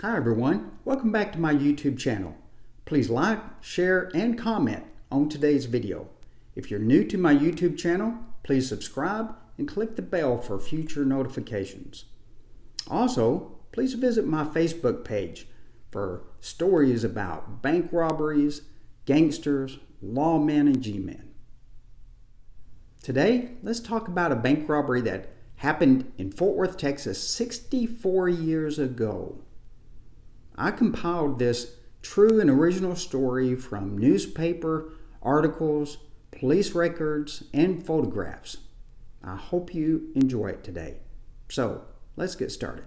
Hi everyone, welcome back to my YouTube channel. Please like, share, and comment on today's video. If you're new to my YouTube channel, please subscribe and click the bell for future notifications. Also, please visit my Facebook page for stories about bank robberies, gangsters, lawmen, and G-men. Today, let's talk about a bank robbery that happened in Fort Worth, Texas 64 years ago. I compiled this true and original story from newspaper, articles, police records, and photographs. I hope you enjoy it today. So, let's get started.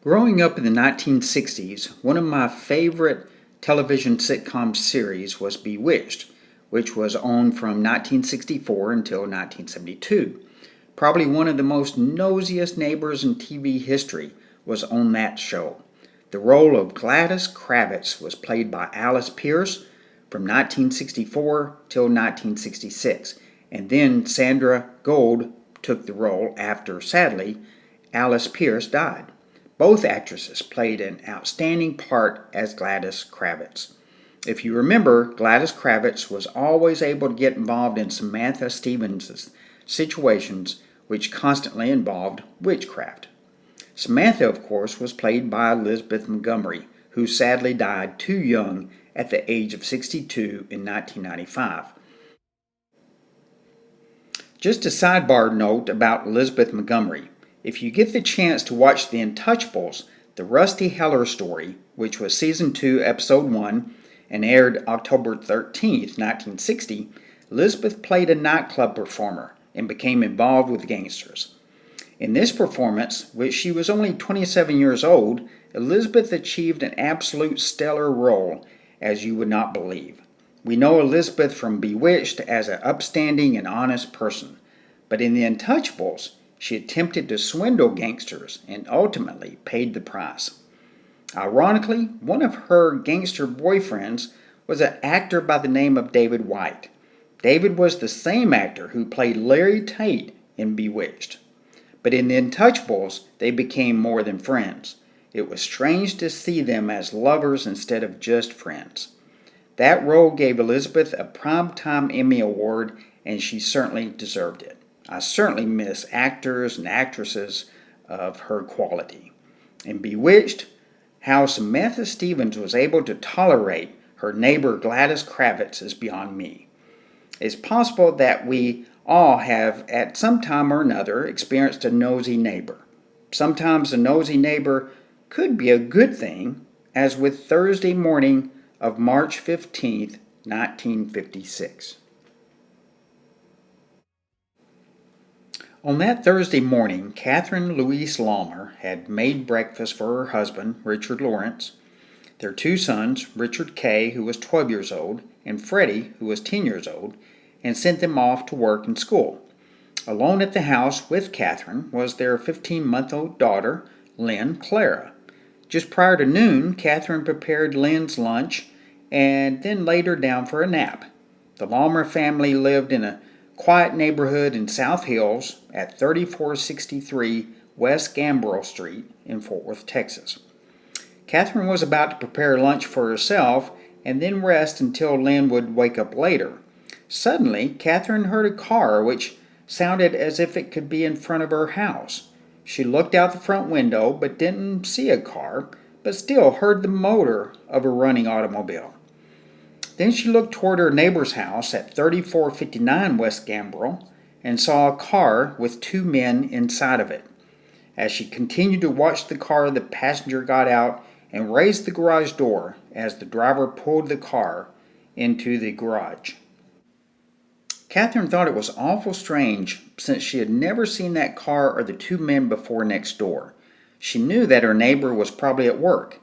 Growing up in the 1960s, one of my favorite television sitcom series was Bewitched, which was on from 1964 until 1972. Probably one of the most nosiest neighbors in TV history was on that show. The role of Gladys Kravitz was played by Alice Pierce from 1964 till 1966, and then Sandra Gold took the role after, sadly, Alice Pierce died. Both actresses played an outstanding part as Gladys Kravitz. If you remember, Gladys Kravitz was always able to get involved in Samantha Stevens' situations, which constantly involved witchcraft. Samantha, of course, was played by Elizabeth Montgomery, who sadly died too young at the age of 62 in 1995. Just a sidebar note about Elizabeth Montgomery. If you get the chance to watch The Untouchables, the Rusty Heller story, which was Season 2, Episode 1, and aired October 13, 1960, Elizabeth played a nightclub performer and became involved with gangsters. In this performance, which she was only 27 years old, Elizabeth achieved an absolute stellar role, as you would not believe. We know Elizabeth from Bewitched as an upstanding and honest person, but in The Untouchables, she attempted to swindle gangsters and ultimately paid the price. Ironically, one of her gangster boyfriends was an actor by the name of David White. David was the same actor who played Larry Tate in Bewitched. But in The Untouchables, they became more than friends. It was strange to see them as lovers instead of just friends. That role gave Elizabeth a Primetime Emmy Award, and she certainly deserved it. I certainly miss actors and actresses of her quality. In Bewitched, how Samantha Stevens was able to tolerate her neighbor Gladys Kravitz is beyond me. It's possible that we all have at some time or another experienced a nosy neighbor. Sometimes a nosy neighbor could be a good thing, as with Thursday morning of March 15th, 1956. On that Thursday morning, Katherine Louise Lahmer had made breakfast for her husband, Richard Lawrence, their two sons, Richard K., who was 12 years old, and Freddie, who was 10 years old, and sent them off to work and school. Alone at the house with Katherine was their 15-month-old daughter, Lynn Clara. Just prior to noon, Katherine prepared Lynn's lunch and then laid her down for a nap. The Lahmer family lived in a quiet neighborhood in South Hills at 3463 West Gambrel Street in Fort Worth, Texas. Katherine was about to prepare lunch for herself and then rest until Lynn would wake up later. Suddenly, Katherine heard a car which sounded as if it could be in front of her house. She looked out the front window but didn't see a car, but still heard the motor of a running automobile. Then she looked toward her neighbor's house at 3459 West Gambrel and saw a car with two men inside of it. As she continued to watch the car, the passenger got out and raised the garage door as the driver pulled the car into the garage. Katherine thought it was awful strange since she had never seen that car or the two men before next door. She knew that her neighbor was probably at work.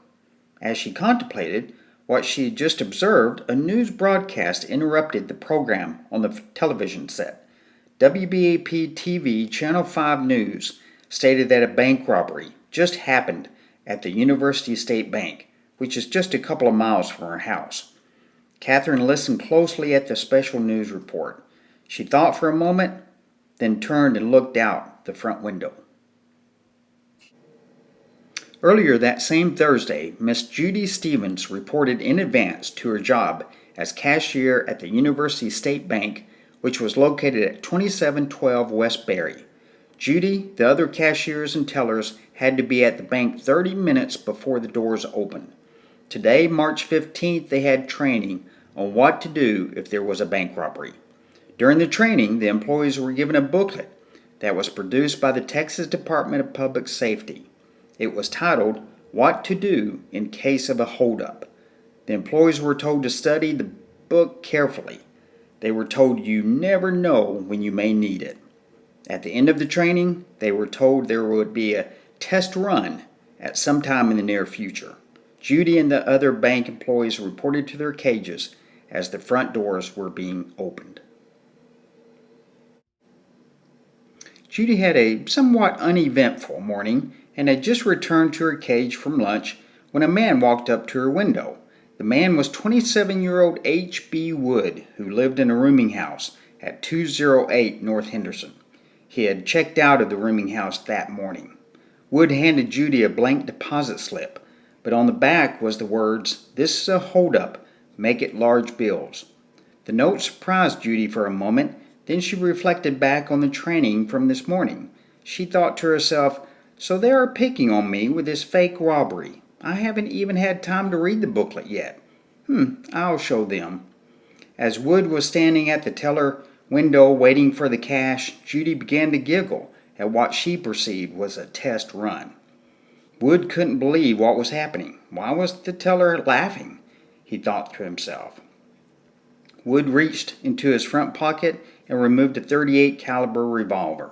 As she contemplated what she had just observed, a news broadcast interrupted the program on the television set. WBAP-TV Channel 5 News stated that a bank robbery just happened at the University State Bank, which is just a couple of miles from her house. Katherine listened closely at the special news report. She thought for a moment, then turned and looked out the front window. Earlier that same Thursday, Miss Judy Stevens reported in advance to her job as cashier at the University State Bank, which was located at 2712 West Berry. Judy, the other cashiers and tellers had to be at the bank 30 minutes before the doors opened. Today, March 15th, they had training on what to do if there was a bank robbery. During the training, the employees were given a booklet that was produced by the Texas Department of Public Safety. It was titled, "What to Do in Case of a Holdup." The employees were told to study the book carefully. They were told you never know when you may need it. At the end of the training, they were told there would be a test run at some time in the near future. Judy and the other bank employees reported to their cages as the front doors were being opened. Judy had a somewhat uneventful morning and had just returned to her cage from lunch when a man walked up to her window. The man was 27-year-old H.B. Wood, who lived in a rooming house at 208 North Henderson. He had checked out of the rooming house that morning. Wood handed Judy a blank deposit slip, but on the back was the words, "This is a holdup. Make it large bills." The note surprised Judy for a moment. Then she reflected back on the training from this morning. She thought to herself, so they are picking on me with this fake robbery. I haven't even had time to read the booklet yet. I'll show them. As Wood was standing at the teller window waiting for the cash, Judy began to giggle at what she perceived was a test run. Wood couldn't believe what was happening. Why was the teller laughing? He thought to himself. Wood reached into his front pocket and removed a .38 caliber revolver.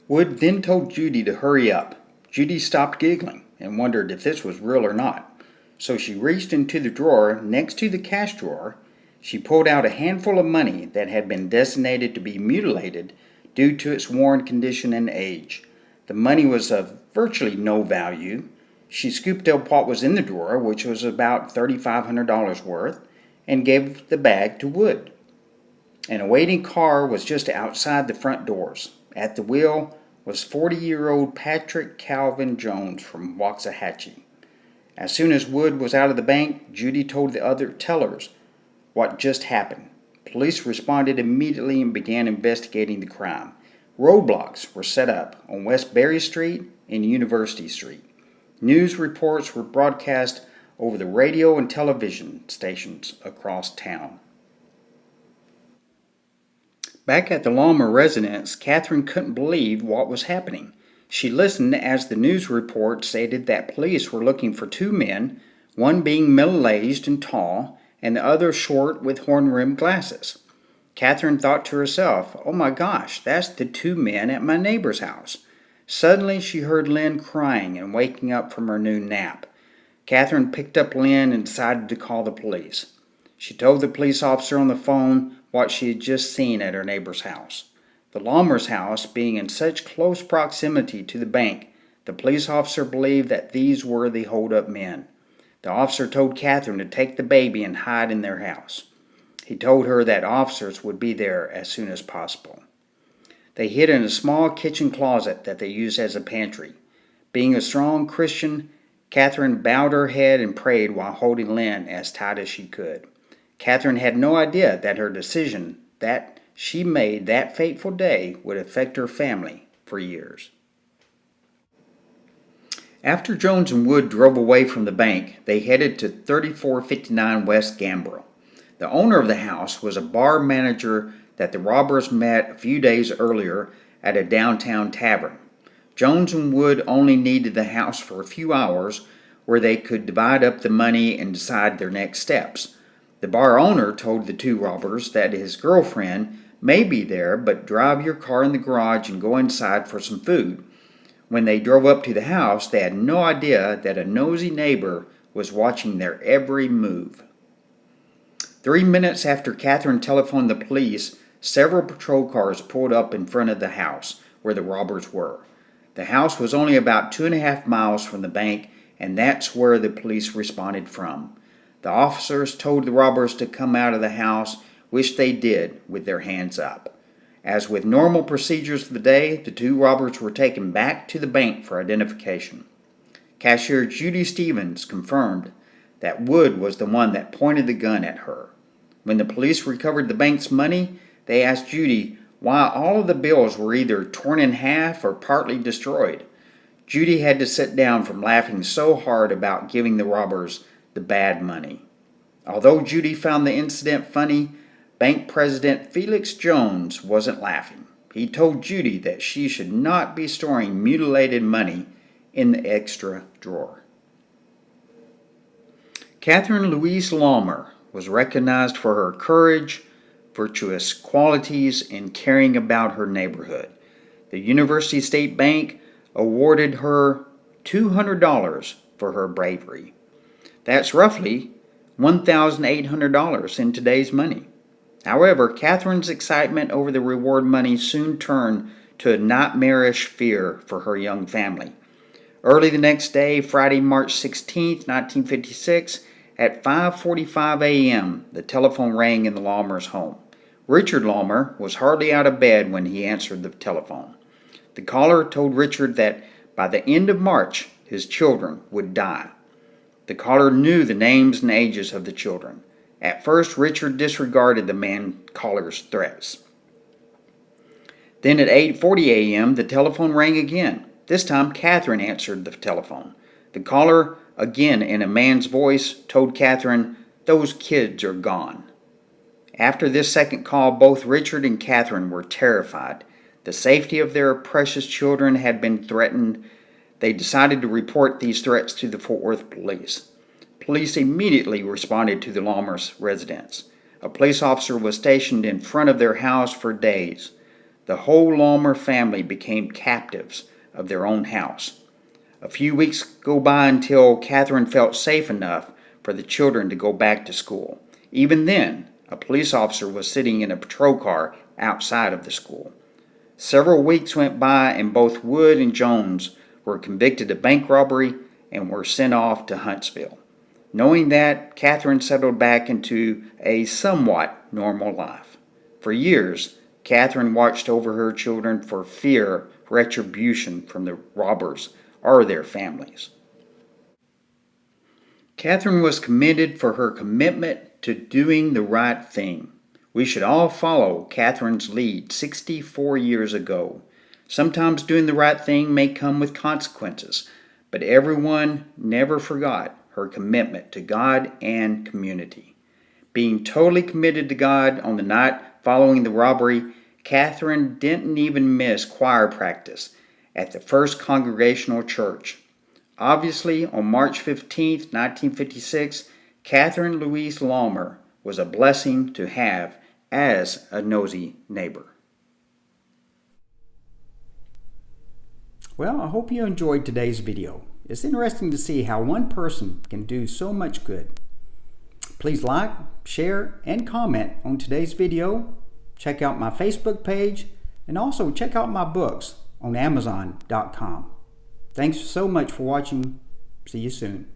Wood then told Judy to hurry up. Judy stopped giggling and wondered if this was real or not. So she reached into the drawer next to the cash drawer. She pulled out a handful of money that had been designated to be mutilated due to its worn condition and age. The money was of virtually no value. She scooped up what was in the drawer, which was about $3,500 worth, and gave the bag to Wood. An awaiting car was just outside the front doors. At the wheel was 40-year-old Patrick Calvin Jones from Waxahachie. As soon as Wood was out of the bank, Judy told the other tellers what just happened. Police responded immediately and began investigating the crime. Roadblocks were set up on West Berry Street and University Street. News reports were broadcast over the radio and television stations across town. Back at the Lahmer residence, Katherine couldn't believe what was happening. She listened as the news report stated that police were looking for two men, one being middle-aged and tall, and the other short with horn-rimmed glasses. Katherine thought to herself, oh my gosh, that's the two men at my neighbor's house. Suddenly she heard Lynn crying and waking up from her noon nap. Katherine picked up Lynn and decided to call the police. She told the police officer on the phone what she had just seen at her neighbor's house. The Lahmer's house being in such close proximity to the bank, the police officer believed that these were the hold-up men. The officer told Katherine to take the baby and hide in their house. He told her that officers would be there as soon as possible. They hid in a small kitchen closet that they used as a pantry. Being a strong Christian, Katherine bowed her head and prayed while holding Lynn as tight as she could. Katherine had no idea that her decision that she made that fateful day would affect her family for years. After Jones and Wood drove away from the bank, they headed to 3459 West Gambro. The owner of the house was a bar manager that the robbers met a few days earlier at a downtown tavern. Jones and Wood only needed the house for a few hours where they could divide up the money and decide their next steps. The bar owner told the two robbers that his girlfriend may be there, but drive your car in the garage and go inside for some food. When they drove up to the house, they had no idea that a nosy neighbor was watching their every move. 3 minutes after Katherine telephoned the police, several patrol cars pulled up in front of the house where the robbers were. The house was only about 2.5 miles from the bank, and that's where the police responded from. The officers told the robbers to come out of the house wished they did with their hands up. As with normal procedures of the day, the two robbers were taken back to the bank for identification. Cashier Judy Stevens confirmed that Wood was the one that pointed the gun at her. When the police recovered the bank's money, they asked Judy why all of the bills were either torn in half or partly destroyed. Judy had to sit down from laughing so hard about giving the robbers the bad money. Although Judy found the incident funny, Bank President Felix Jones wasn't laughing. He told Judy that she should not be storing mutilated money in the extra drawer. Katherine Louise Lahmer was recognized for her courage, virtuous qualities, and caring about her neighborhood. The University State Bank awarded her $200 for her bravery. That's roughly $1,800 in today's money. However, Katherine's excitement over the reward money soon turned to a nightmarish fear for her young family. Early the next day, Friday, March 16, 1956, at 5:45 a.m., the telephone rang in the Lahmer's home. Richard Lahmer was hardly out of bed when he answered the telephone. The caller told Richard that by the end of March, his children would die. The caller knew the names and ages of the children. At first, Richard disregarded the caller's threats. Then at 8:40 a.m., the telephone rang again. This time, Katherine answered the telephone. The caller, again in a man's voice, told Katherine, "Those kids are gone." After this second call, both Richard and Katherine were terrified. The safety of their precious children had been threatened. They decided to report these threats to the Fort Worth police. Police immediately responded to the Lahmer's residence. A police officer was stationed in front of their house for days. The whole Lahmer family became captives of their own house. A few weeks go by until Katherine felt safe enough for the children to go back to school. Even then, a police officer was sitting in a patrol car outside of the school. Several weeks went by and both Wood and Jones were convicted of bank robbery and were sent off to Huntsville. Knowing that, Katherine settled back into a somewhat normal life. For years, Katherine watched over her children for fear of retribution from the robbers or their families. Katherine was commended for her commitment to doing the right thing. We should all follow Katherine's lead 64 years ago. Sometimes doing the right thing may come with consequences, but everyone never forgot her commitment to God and community. Being totally committed to God on the night following the robbery, Katherine didn't even miss choir practice at the First Congregational Church. Obviously, on March 15, 1956, Katherine Louise Lahmer was a blessing to have as a nosy neighbor. Well, I hope you enjoyed today's video. It's interesting to see how one person can do so much good. Please like, share, and comment on today's video. Check out my Facebook page, and also check out my books on Amazon.com. Thanks so much for watching. See you soon.